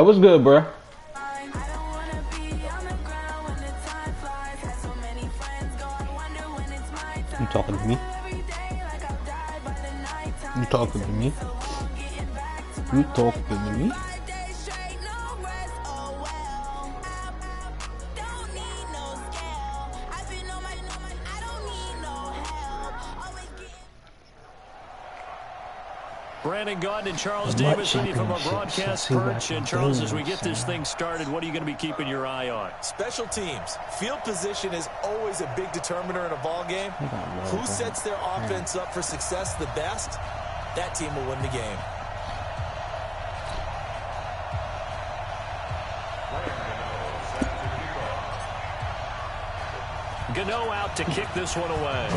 Hey, what's good, bro? You talking to me? You talking to me? You talking to me? Brandon Gaudin and Charles Davis with you from our broadcast perch. And Charles, as we get this thing started, what are you going to be keeping your eye on? Special teams. Field position is always a big determiner in a ball game. Who sets their offense up for success the best, that team will win the game. Gano out to kick this one away.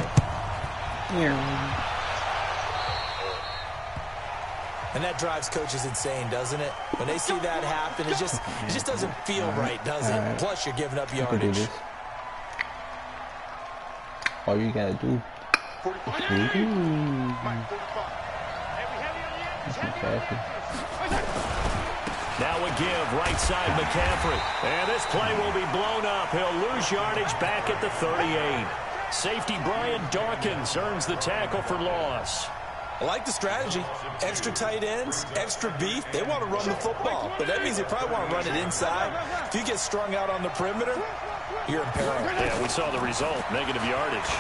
Yeah. And that drives coaches insane, doesn't it? When they see that happen, it just doesn't feel right, does it? Plus, you're giving up yardage. All you gotta do Now a give, right side McCaffrey. And this play will be blown up. He'll lose yardage back at the 38. Safety Brian Dawkins earns the tackle for loss. I like the strategy. Extra tight ends, extra beef. They want to run the football, but that means they probably want to run it inside. If you get strung out on the perimeter, you're in peril. Yeah, we saw the result, negative yardage.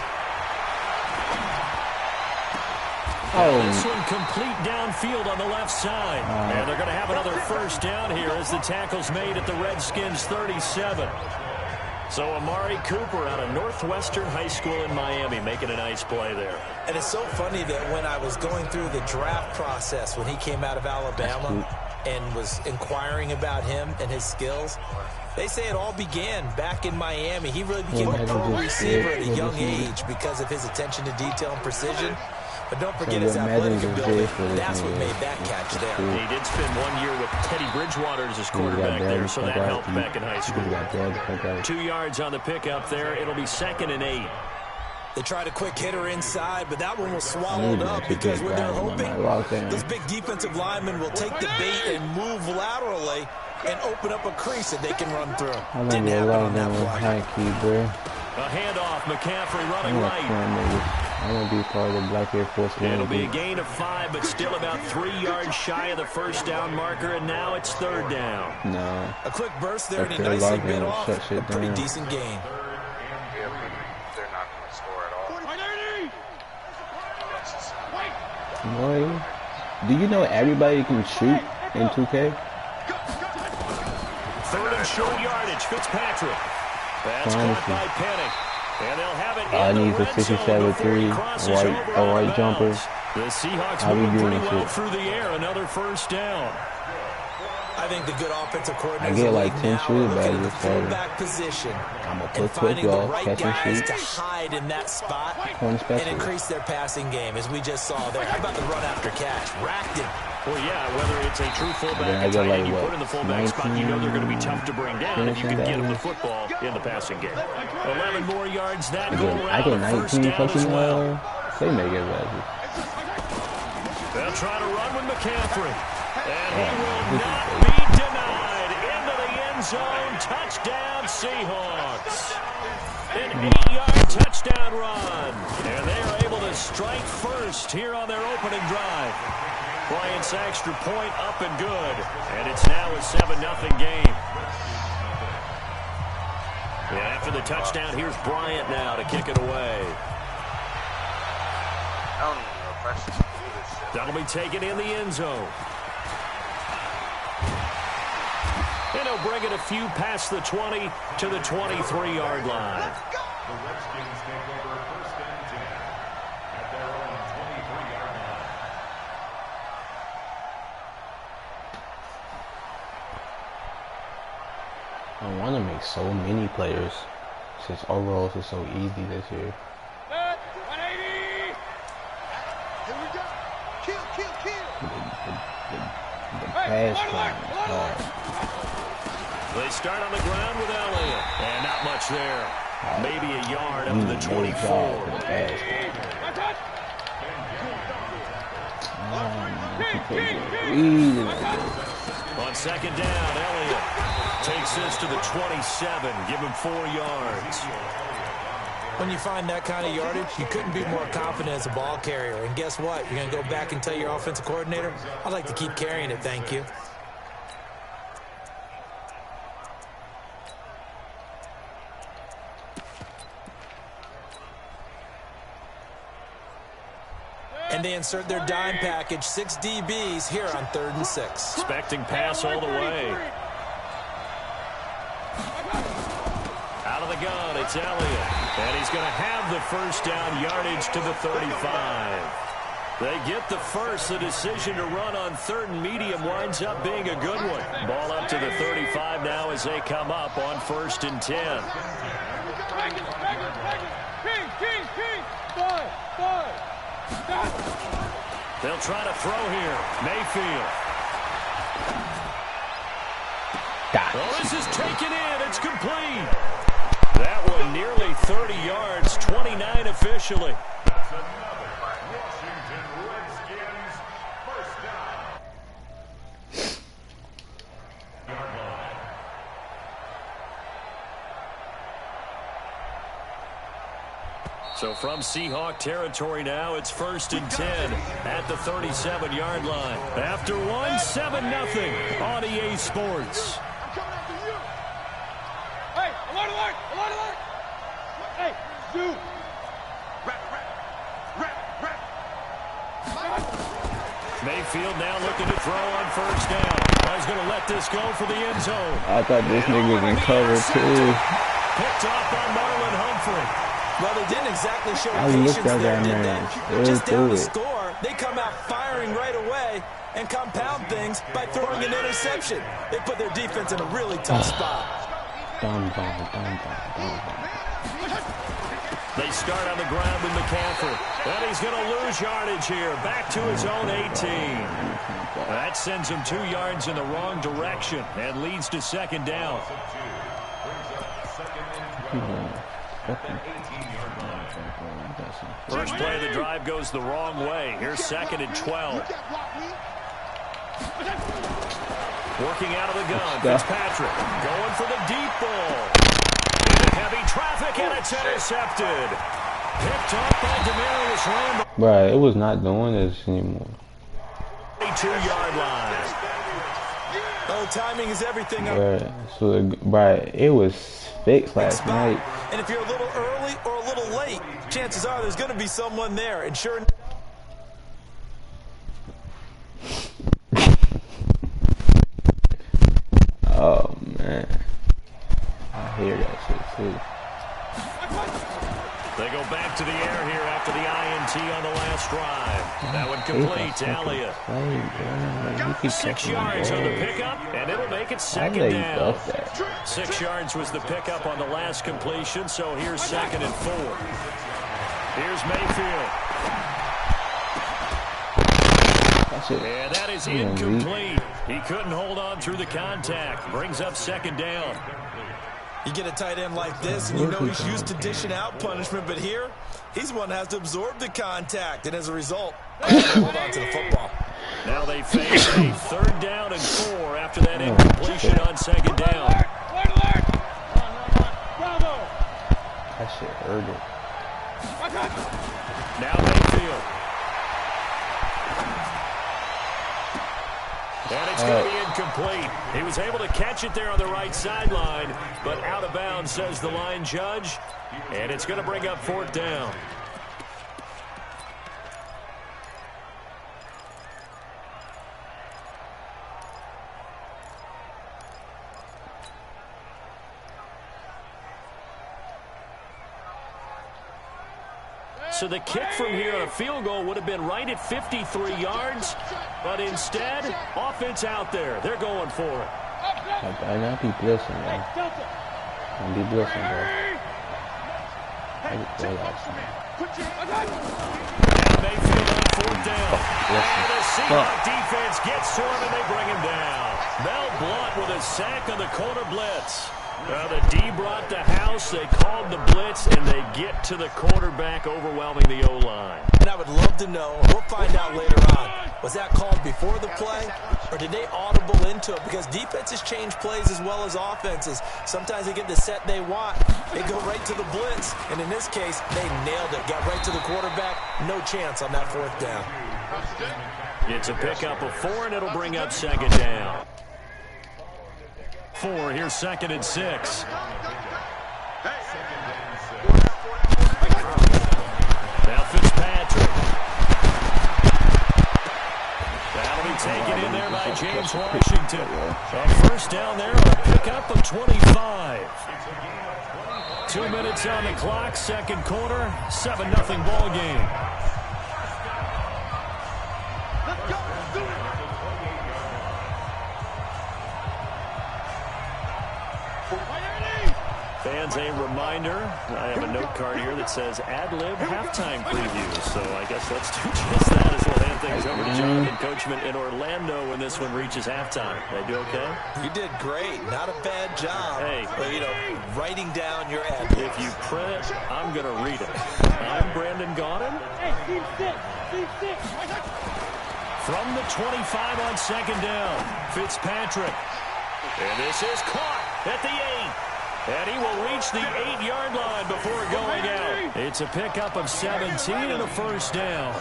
This one complete downfield on the left side. And they're going to have another first down here as the tackle's made at the Redskins 37. So Amari Cooper out of Northwestern High School in Miami making a nice play there. And it's so funny that when I was going through the draft process when he came out of Alabama and was inquiring about him and his skills, they say it all began back in Miami. He really became a pro receiver at a young age because of his attention to detail and precision. But don't forget his athletic ability. That's what made that catch there. He did spend 1 year with Teddy Bridgewater as his quarterback there, so that helped back in high school. 2 yards on the pickup there. It'll be 2nd and 8. They tried a quick hitter inside, but that one was swallowed up because when they're hoping, those big defensive linemen will take the bait and move laterally and open up a crease that they can run through. Didn't happen on that play. A handoff, McCaffrey running right. I'm going to be part of the Black Air Force. It'll be a gain of 5, but still about 3 yards shy of the first down marker, and now it's 3rd down. No. A quick burst there, and he nicely bit off a pretty decent gain. They're not going to score at all. Boy, do you know everybody can shoot in 2K? 3rd and short yardage, Fitzpatrick. That's caught by Penning. And they'll have it I in need the a red zone 67-3 white jumper. The Seahawks moving pretty well through the air. Another first down. I think the good offensive coordinator. I get like 10 shooting badges. Fullback position. I'm gonna put football, catch and shoot. To hide in that spot and increase their passing game, as we just saw there. How about the run after catch? Racked him. Well, yeah, whether it's a true fullback or tight end you put in the fullback spot, you know they're going to be tough to bring down if you can get them the football in the passing game. 11 more yards that go around. I get 19 fucking they make it badges. They'll try to run with McCaffrey. And he will not be denied. Into the end zone. Touchdown, Seahawks. An 8-yard touchdown run. And they are able to strike first here on their opening drive. Bryant's extra point up and good. And it's now a 7-0 game. And after the touchdown, here's Bryant now to kick it away. That'll be taken in the end zone. And he'll bring it a few past the 20 to the 23-yard line. The Redskins take over 1st and 10 at their own 23-yard line. I want to make so many players since overalls is so easy this year. 180. Here we go. Kill. The pass line is hard. They start on the ground with Elliott. And not much there. Maybe a yard up to the 24. On second down, Elliott takes this to the 27. Give him 4 yards. When you find that kind of yardage, you couldn't be more confident as a ball carrier. And guess what? You're going to go back and tell your offensive coordinator, I'd like to keep carrying it, thank you. And they insert their dime package, 6 DBs here on 3rd and 6. Expecting pass all the way. Out of the gun, it's Elliott. And he's going to have the first down, yardage to the 35. They get the first. The decision to run on 3rd and medium winds up being a good one. Ball up to the 35 now as they come up on 1st and 10. They'll try to throw here. Mayfield. Oh, this is taken in. It's complete. That one nearly 30 yards, 29 officially. That's another Washington Redskins first down. Yard line. So from Seahawk territory now, it's 1st and 10 at the 37-yard line. After one, 7-0 on EA Sports. Hey, alert, alert, alert, alert. Hey, you. Mayfield now looking to throw on 1st down. He's going to let this go for the end zone. I thought this nigga was in cover too. Picked off by Marlon Humphrey. Well, they didn't exactly show I patience looked at there, that did man. they? Just down to It. score, they come out firing right away and compound things by throwing an interception. They put their defense in a really tough spot. They start on the ground with McCaffrey. And he's going to lose yardage here. Back to his own 18. That sends him 2 yards in the wrong direction and leads to 2nd down. First play of the drive goes the wrong way. Here's 2nd and 12. Working out of the gun. Fitzpatrick going for the deep ball. Into heavy traffic, and it's intercepted. Picked up by Demarius Randall. Bruh, it was not doing this anymore. 2-yard line. Oh, timing is everything. Bruh, it was fixed last night. And if you're a little early or a little late, chances are there's going to be someone there. And sure enough. Oh, man. I hear that shit, too. They go back to the air here after the INT on the last drive. That one complete to Elliott. 6 yards on the pickup, and it'll make it 2nd down. 6 yards was the pickup on the last completion, so here's 2nd and 4. Here's Mayfield. And that is incomplete. He couldn't hold on through the contact. Brings up 2nd down. You get a tight end like this, and you know he's used to dishing out punishment, but here, he's one that has to absorb the contact, and as a result, hold on to the football. Now they face a 3rd down and 4 after that incompletion on 2nd down. That shit hurt it. Now Mayfield. And it's going to be incomplete. He was able to catch it there on the right sideline, but out of bounds, says the line judge. And it's going to bring up 4th down. So the kick from here on a field goal would have been right at 53 yards, but instead, offense out there. They're going for it. I gotta be blitzing, man. I'll be blitzing, bro. I get play outside. And Mayfield on 4th down. And the Seahawks defense gets to him, and they bring him down. Mel Blount with a sack on the corner blitz. The D brought the house. They called the blitz, and they get to the quarterback, overwhelming the O-line. And I would love to know, we'll find out later on, was that called before the play, or did they audible into it? Because defenses change plays as well as offenses. Sometimes they get the set they want. They go right to the blitz. And in this case, they nailed it. Got right to the quarterback. No chance on that 4th down. It's a pickup of 4, and it'll bring up 2nd down. 4, here's 2nd and 6. Now Fitzpatrick. That'll be taken in there by James Washington. A 1st down there, a pickup of 25. 2 minutes on the clock, 2nd quarter, 7-0 ball game. Fans, a reminder, I have a note card here that says ad-lib halftime preview. So I guess let's do just that as we'll hand things over to Jonathan Coachman in Orlando when this one reaches halftime. Did I do okay? You did great. Not a bad job. Hey. But, you know, writing down your ad. If you print it, I'm going to read it. I'm Brandon Gaudin. Hey, team 6. From the 25 on 2nd down, Fitzpatrick. And this is caught at the 8. And he will reach the 8-yard line before going out. It's a pickup of 17 and a 1st down.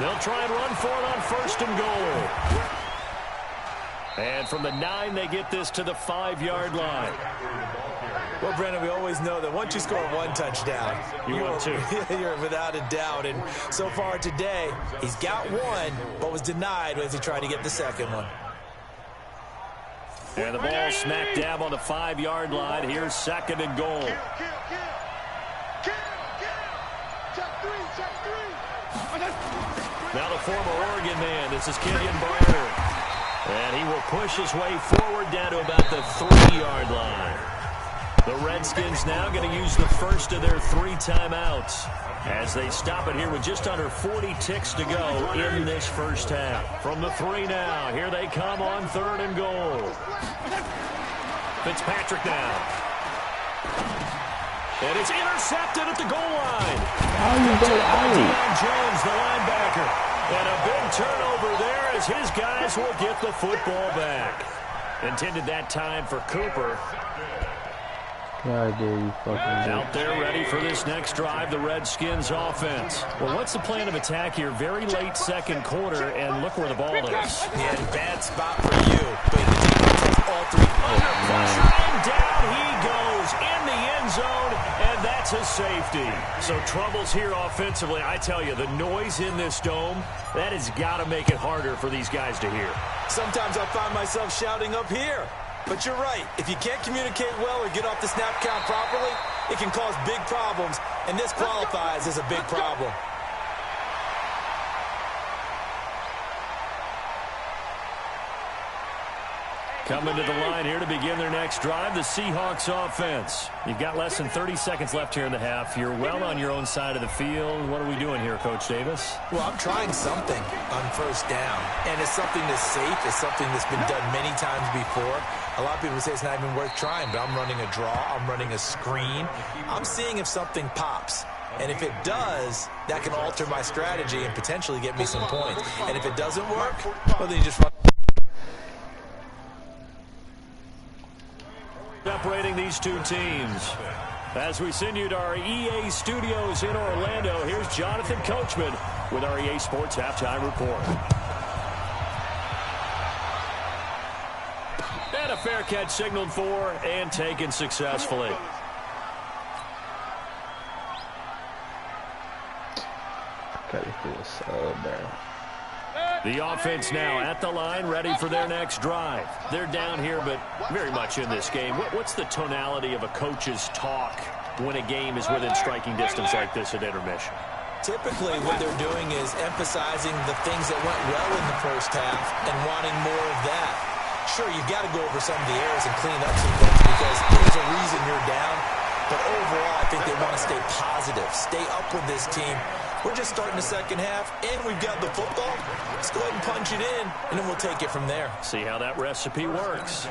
They'll try and run for it on 1st and goal. And from the 9, they get this to the 5-yard line. Well, Brandon, we always know that once you score 1 touchdown, you want 2. You're without a doubt. And so far today, he's got 1, but was denied as he tried to get the 2nd one. And the ball smack dab on the 5-yard line. Here's 2nd and goal. Now the former Oregon man. This is Kenyon Barner. And he will push his way forward down to about the 3-yard line. The Redskins now going to use the first of their 3 timeouts as they stop it here with just under 40 ticks to go in this 1st half. From the 3 now, here they come on 3rd and goal. Fitzpatrick now. And it's intercepted at the goal line. Jones, the linebacker. And a big turnover there as his guys will get the football back. Intended that time for Cooper. God, dare you fucking Out there ready for this next drive, the Redskins offense. Well, what's the plan of attack here? Very late 2nd quarter, and look where the ball is. Yeah, bad spot for you. But the defense has all 3 under pressure. And down he goes in the end zone, and that's a safety. So troubles here offensively. I tell you, the noise in this dome, that has got to make it harder for these guys to hear. Sometimes I find myself shouting up here. But you're right. If you can't communicate well or get off the snap count properly, it can cause big problems, and this qualifies as a big problem. Coming to the line here to begin their next drive, the Seahawks offense. You've got less than 30 seconds left here in the half. You're well on your own side of the field. What are we doing here, Coach Davis? Well, I'm trying something on 1st down, and it's something that's safe. It's something that's been done many times before. A lot of people say it's not even worth trying, but I'm running a draw. I'm running a screen. I'm seeing if something pops. And if it does, that can alter my strategy and potentially get me some points. And if it doesn't work, well, then you just run. Separating these 2 teams. As we send you to our EA studios in Orlando, here's Jonathan Coachman with our EA Sports Halftime Report. And a fair catch signaled for and taken successfully. Gotta do a sub there. The offense now at the line, ready for their next drive. They're down here, but very much in this game. What's the tonality of a coach's talk when a game is within striking distance like this at intermission? Typically, what they're doing is emphasizing the things that went well in the 1st half and wanting more of that. Sure, you've got to go over some of the errors and clean up some things because there's a reason you're down. But overall, I think they want to stay positive, stay up with this team. We're just starting the 2nd half, and we've got the football. Let's go ahead and punch it in, and then we'll take it from there. See how that recipe works.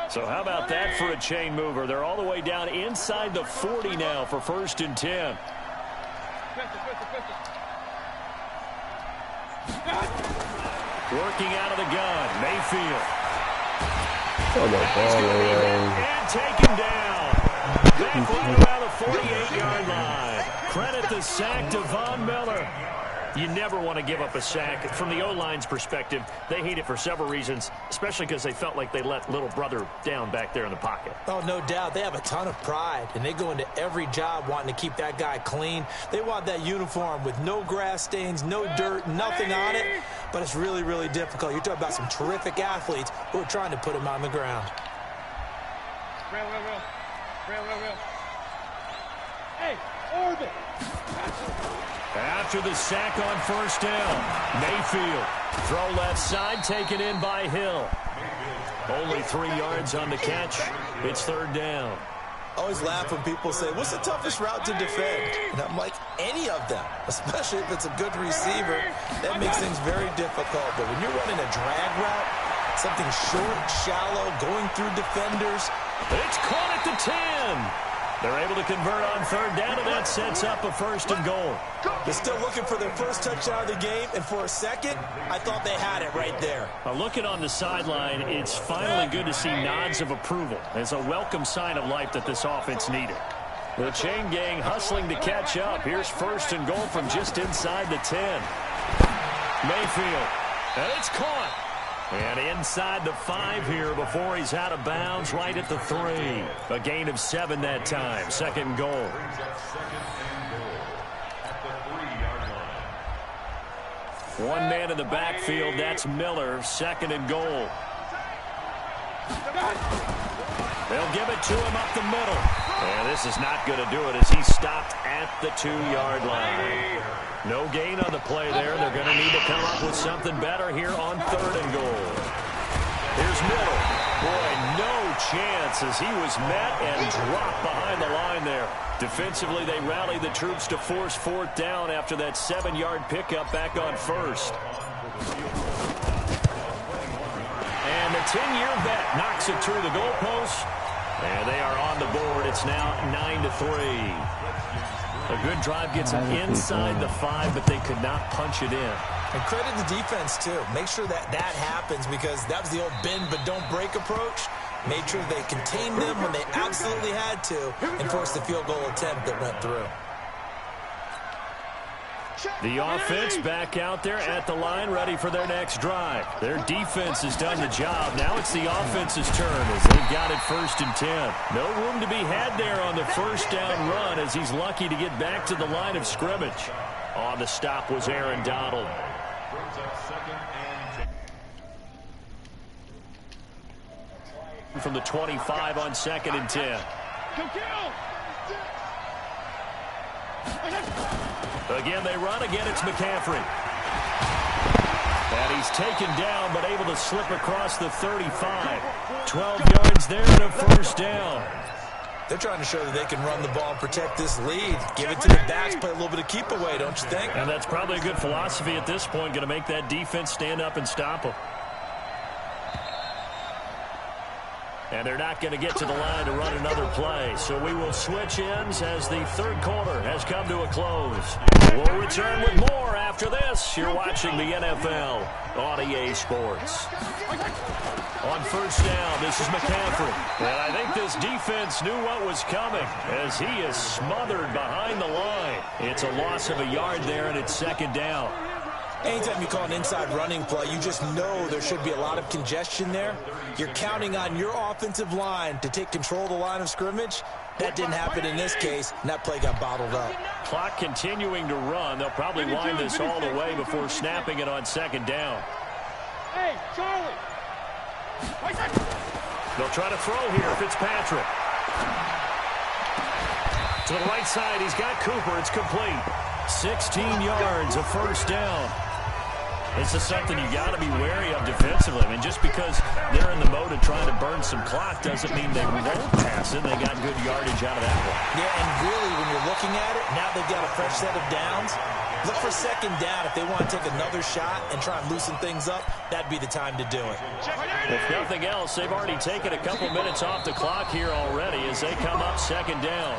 So how about that for a chain mover? They're all the way down inside the 40 now for 1st and 10. Working out of the gun, Mayfield. And taken down. Back right around the 48-yard line. Credit the sack to Von Miller. You never want to give up a sack. From the O-line's perspective, they hate it for several reasons, especially because they felt like they let little brother down back there in the pocket. Oh, no doubt. They have a ton of pride, and they go into every job wanting to keep that guy clean. They want that uniform with no grass stains, no dirt, nothing on it, but it's really, really difficult. You're talking about some terrific athletes who are trying to put him on the ground. Real. Hey, orbit. After the sack on 1st down, Mayfield. Throw left side, taken in by Hill. Only 3 yards on the catch. It's 3rd down. I always laugh when people say, what's the toughest route to defend? And I'm like, any of them, especially if it's a good receiver. That makes things very difficult. But when you're running a drag route, something short, shallow, going through defenders. It's caught at the 10. They're able to convert on 3rd down, and that sets up a 1st and goal. They're still looking for their first touchdown of the game, and for a second, I thought they had it right there. Looking on the sideline, it's finally good to see nods of approval. It's a welcome sign of life that this offense needed. The chain gang hustling to catch up. Here's 1st and goal from just inside the 10. Mayfield, and it's caught. And inside the 5 here before he's out of bounds right at the 3. A gain of 7 that time. 2nd goal. One man in the backfield. That's Miller. 2nd and goal. They'll give it to him up the middle. And this is not going to do it as he stopped at the 2-yard line. No gain on the play there. They're going to need to come up with something better here on 3rd and goal. Here's Miller. Boy, no chance as he was met and dropped behind the line there. Defensively, they rallied the troops to force 4th down after that 7-yard pickup back on 1st. And the 10-year vet knocks it through the goalpost. And they are on the board. It's now 9-3. A good drive gets them inside the 5, but they could not punch it in. And credit the defense, too. Make sure that happens because that was the old bend but don't break approach. Made sure they contained them when they absolutely had to and forced the field goal attempt that went through. The offense back out there at the line, ready for their next drive. Their defense has done the job. Now it's the offense's turn as they've got it 1st and 10. No room to be had there on the 1st down run as he's lucky to get back to the line of scrimmage. On the stop was Aaron Donald. From the 25 on 2nd and 10. Again, they run. Again, it's McCaffrey. And he's taken down, but able to slip across the 35. 12 yards there and a 1st down. They're trying to show that they can run the ball and protect this lead. Give it to the backs, play a little bit of keep away, don't you think? And that's probably a good philosophy at this point. Going to make that defense stand up and stop them. And they're not going to get to the line to run another play. So we will switch ends as the 3rd quarter has come to a close. We'll return with more after this. You're watching the NFL on EA Sports. On 1st down, this is McCaffrey. And I think this defense knew what was coming as he is smothered behind the line. It's a loss of a yard there, and it's 2nd down. Anytime you call an inside running play, you just know there should be a lot of congestion there. You're counting on your offensive line to take control of the line of scrimmage. That didn't happen in this case, and that play got bottled up. Clock continuing to run. They'll probably wind this all the way before snapping it on 2nd down. Hey, Charlie. They'll try to throw here. Fitzpatrick. To the right side, he's got Cooper. It's complete. 16 yards, a 1st down. This is something you got to be wary of defensively. I mean, just because they're in the mode of trying to burn some clock doesn't mean they won't pass it. They got good yardage out of that one. Yeah, and really, when you're looking at it, now they've got a fresh set of downs. Look for second down. If they want to take another shot and try and loosen things up, that'd be the time to do it. If nothing else, they've already taken a couple minutes off the clock here already as they come up second down.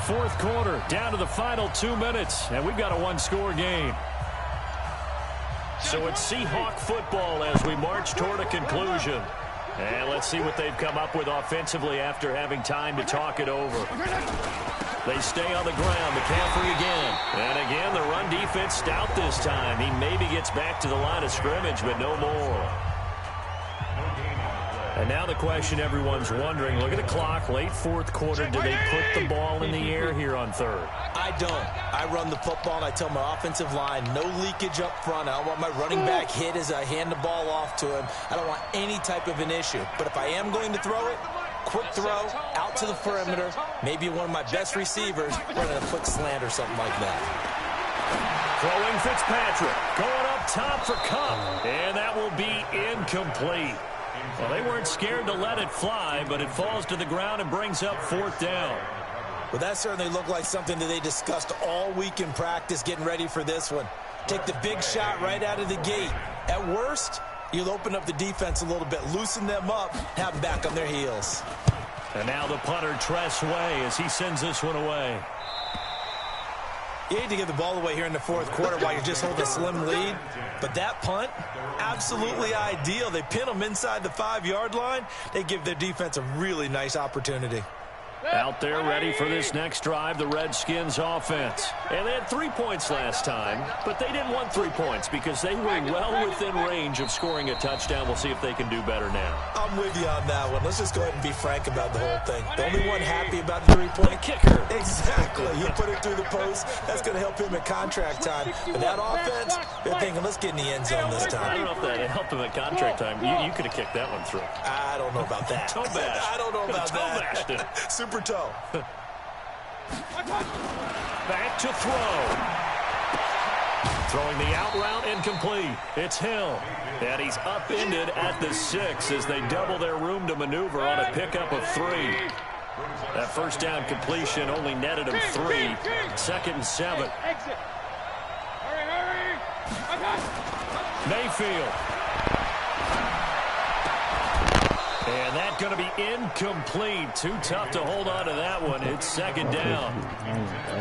Fourth quarter, down to the final 2 minutes, and we've got a one-score game. So it's Seahawk football as we march toward a conclusion. And let's see what they've come up with offensively after having time to talk it over. They stay on the ground. McCaffrey again. And again, the run defense stout this time. He maybe gets back to the line of scrimmage, but no more. And now the question everyone's wondering, look at the clock, late fourth quarter. Do they put the ball in the air here on third? I don't. I run the football, and I tell my offensive line, no leakage up front. I don't want my running back hit as I hand the ball off to him. I don't want any type of an issue. But if I am going to throw it, quick throw, out to the perimeter, maybe one of my best receivers running a quick slant or something like that. Throwing Fitzpatrick, going up top for Cup, and that will be incomplete. Well, they weren't scared to let it fly, but it falls to the ground and brings up fourth down. Well, that certainly looked like something that they discussed all week in practice getting ready for this one. Take the big shot right out of the gate. At worst, you'll open up the defense a little bit, loosen them up, have them back on their heels. And now the punter, Tress Way, as he sends this one away. You hate to give the ball away here in the fourth quarter while you're just holding a slim lead. But that punt, absolutely ideal. They pin them inside the 5-yard line. They give their defense a really nice opportunity. Out there ready for this next drive, the Redskins offense. And they had 3 points last time, but they didn't want 3 points because they were well within range of scoring a touchdown. We'll see if they can do better now. I'm with you on that one. Let's just go ahead and be frank about the whole thing. The only one happy about the 3-point kicker. Exactly. You put it through the post. That's going to help him at contract time. But that offense, they're thinking, let's get in the end zone this time. I don't know if that helped him at contract time. You could have kicked that one through. I don't know about that. Toe bash. I don't know about that. Toe bashed it. Super toe. Back to throw. Throwing the out route incomplete. It's Hill. And he's upended at the 6 as they double their room to maneuver on a pickup of 3. That first down completion only netted him 3. Second and 7. Mayfield. And that's going to be incomplete. Too tough to hold on to that one. It's second down.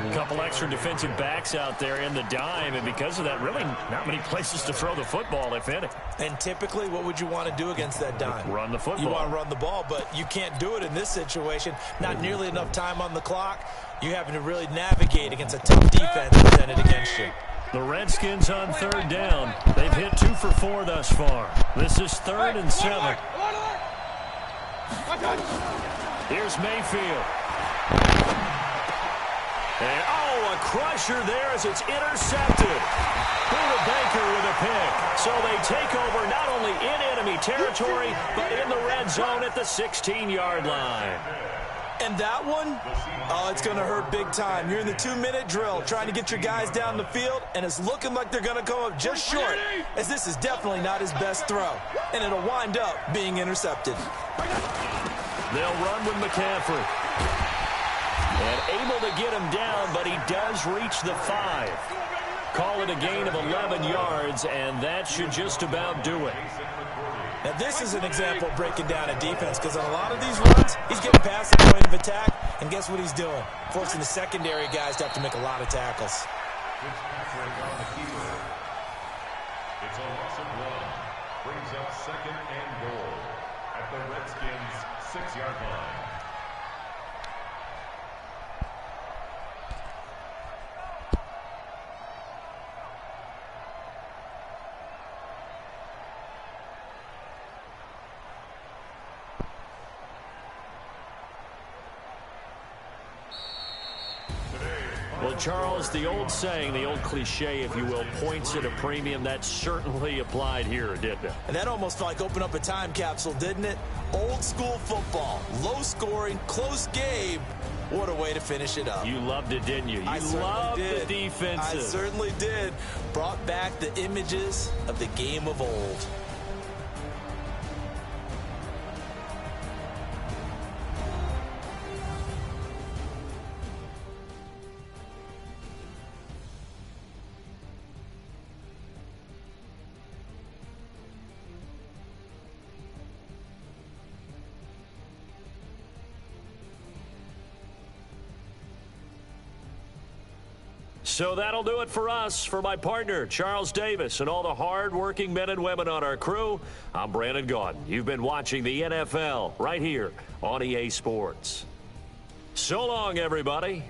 A couple extra defensive backs out there in the dime, and because of that, really not many places to throw the football, if any. And typically, what would you want to do against that dime? Run the football. You want to run the ball, but you can't do it in this situation. Not nearly enough time on the clock. You're having to really navigate against a tough defense presented against you. The Redskins on third down. They've hit 2 for 4 thus far. This is 3rd and 7. Here's Mayfield. And, a crusher there as it's intercepted. Buda Baker with a pick. So they take over not only in enemy territory, but in the red zone at the 16-yard line. And that one, it's going to hurt big time. You're in the 2-minute drill trying to get your guys down the field, and it's looking like they're going to come up just short, as this is definitely not his best throw. And it'll wind up being intercepted. They'll run with McCaffrey. And able to get him down, but he does reach the 5. Call it a gain of 11 yards, and that should just about do it. Now, this is an example of breaking down a defense, because on a lot of these runs, he's getting past the point of attack, and guess what he's doing? Forcing the secondary guys to have to make a lot of tackles. It's a loss of 1. Brings up second and goal at the Redskins' 6-yard line. Well, Charles, the old saying, the old cliche, if you will, points at a premium, that certainly applied here, didn't it? And that almost like opened up a time capsule, didn't it? Old school football, low scoring, close game. What a way to finish it up. You loved it, didn't you? I loved did. The defenses. I certainly did. Brought back the images of the game of old. So that'll do it for us. For my partner, Charles Davis, and all the hard-working men and women on our crew, I'm Brandon Gaudin. You've been watching the NFL right here on EA Sports. So long, everybody.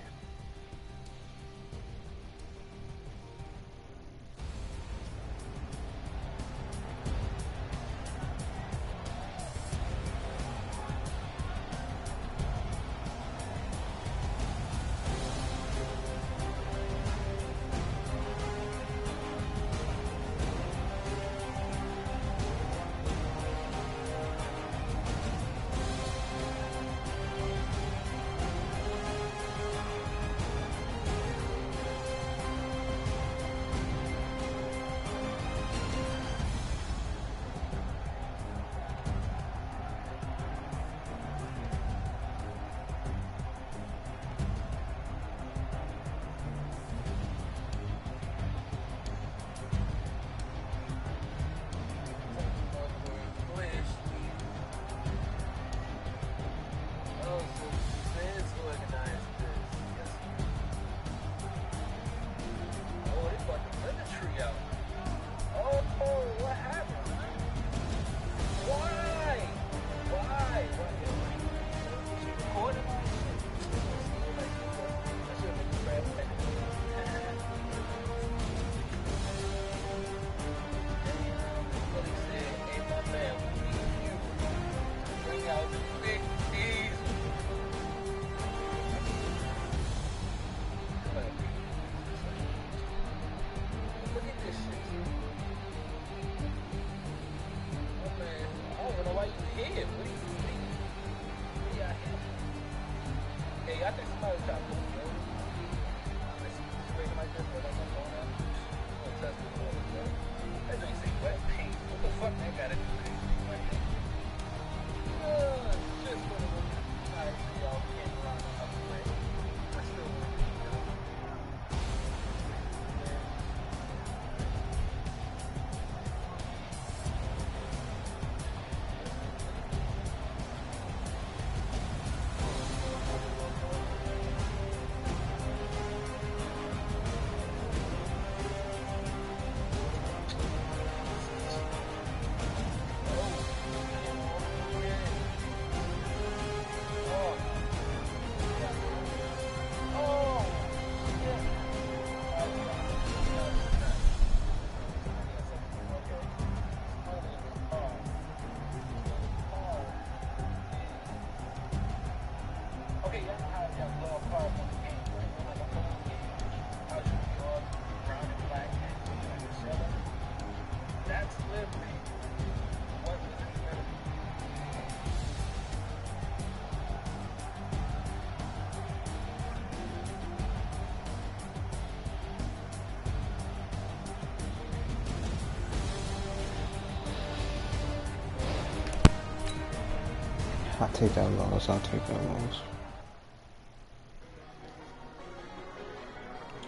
I'll take that loss. I'll take that loss.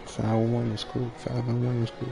5-1 is cool. 5-1 is cool.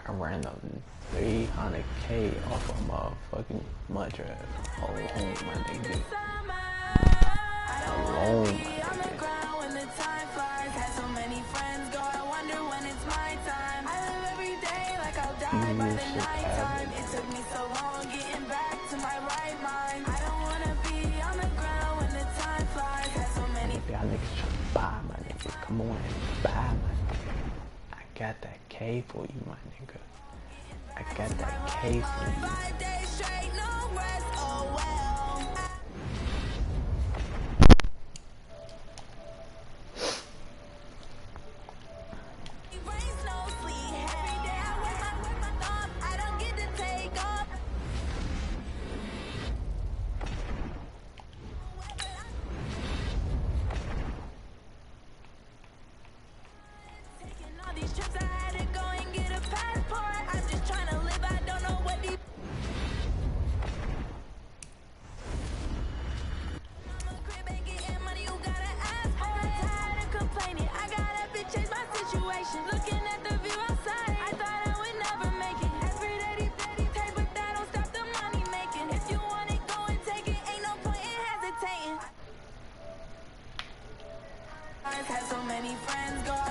I ran up 300K off of motherfucking MUT draft alone, my nigga. Alone, my nigga. Y'all niggas trying to buy my nigga. Come on and buy, man. I got that K for you, my nigga. I got that K for you. Looking at the view outside, I thought I would never make it. Every day take, but that don't stop the money making. If you want it, go and take it. Ain't no point in hesitating. Had so many friends go.